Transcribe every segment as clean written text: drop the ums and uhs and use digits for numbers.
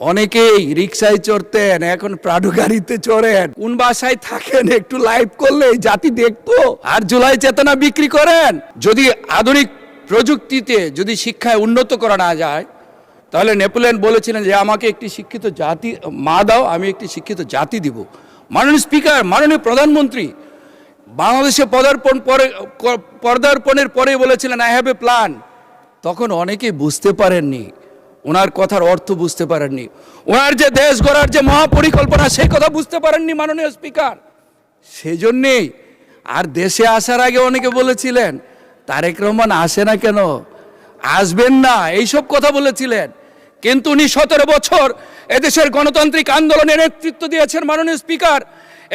অনেকেই রিকশায় চড়তেন, এখন প্রাডো গাড়িতে চড়েন। কোন বাসায় থাকেন একটু লাইভ করলে জাতি দেখতো। আর জুলাই চেতনা বিক্রি করেন। যদি আধুনিক প্রযুক্তিতে যদি শিক্ষায় উন্নত করা না যায়, তাহলে নেপোলিয়ন বলেছিলেন যে আমাকে একটি শিক্ষিত জাতি মা দাও, আমি একটি শিক্ষিত জাতি দিব। মাননীয় স্পিকার, মাননীয় প্রধানমন্ত্রী বাংলাদেশে পদার্পণের পরে বলেছিলেন আই হ্যাভ এ প্ল্যান। তখন অনেকেই বুঝতে পারেননি, ওনার কথার অর্থ বুঝতে পারেননি, ওনার যে দেশ গড়ার যে মহাপরিকল্পনা সেই কথা বুঝতে পারেননি মাননীয় স্পিকার। সেই জন্যেই আর দেশে আসার আগে অনেকে বলেছিলেন তারেক রহমান আসে না কেন, আসবেন না, এইসব কথা বলেছিলেন। কিন্তু উনি 17 বছর এদেশের গণতান্ত্রিক আন্দোলনের নেতৃত্ব দিয়েছেন মাননীয় স্পিকার।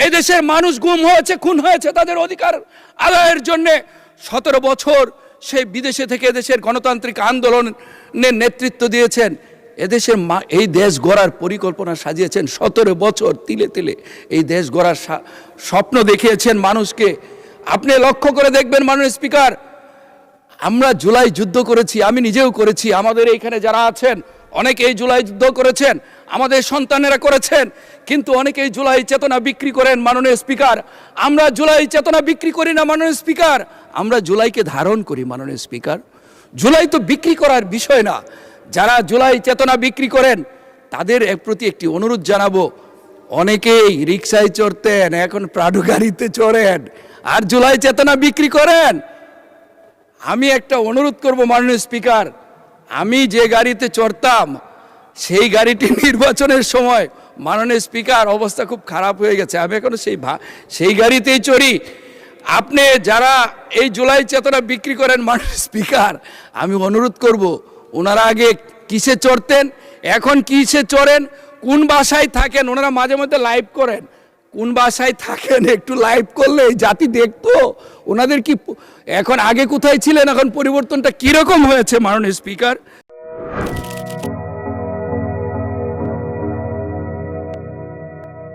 এই দেশের মানুষ গুম হয়েছে, খুন হয়েছে তাদের অধিকার আদায়ের জন্যে। 17 বছর সেই বিদেশে থেকে এদেশের গণতান্ত্রিক আন্দোলনের নেতৃত্ব দিয়েছেন। এদেশের এই দেশ গড়ার পরিকল্পনা সাজিয়েছেন। 17 বছর তিলে তিলে এই দেশ গড়ার স্বপ্ন দেখিয়েছেন মানুষকে। আপনি লক্ষ্য করে দেখবেন মাননীয় স্পিকার, আমরা জুলাই যুদ্ধ করেছি, আমি নিজেও করেছি, আমাদের এইখানে যারা আছেন অনেকে এই জুলাই যুদ্ধ করেছেন, আমাদের সন্তানেরা করেছেন। কিন্তু অনেকে এই জুলাই চেতনা বিক্রি করেন মাননীয় স্পিকার। আমরা জুলাই চেতনা বিক্রি করি না মাননীয় স্পিকার, আমরা জুলাইকে ধারণ করি মাননীয় স্পিকার। জুলাই তো বিক্রি করার বিষয় না। যারা জুলাই চেতনা বিক্রি করেন তাদের প্রতি একটি অনুরোধ জানাবো, অনেকেই রিকশায় চড়তেন, এখন প্রাডো গাড়িতে চড়েন আর জুলাই চেতনা বিক্রি করেন। আমি একটা অনুরোধ করব মাননীয় স্পিকার, আমি যে গাড়িতে চড়তাম সেই গাড়িটি নির্বাচনের সময় মাননীয় স্পিকার অবস্থা খুব খারাপ হয়ে গেছে, আমি এখনো সেই গাড়িতেই চড়ি। আপনি যারা এই জুলাই চেতনা বিক্রি করেন মাননীয় স্পিকার, আমি অনুরোধ করব ওনারা আগে কিসে চড়তেন, এখন কিসে চড়েন, কোন বাসায় থাকেন, ওনারা মাঝে মধ্যে লাইভ করেন, কোন বাসায় থাকেন একটু লাইভ করলে জাতি দেখতো ওনাদের কি এখন আগে কোথায় ছিলেন, এখন পরিবর্তনটা কিরকম হয়েছে মাননীয় স্পিকার।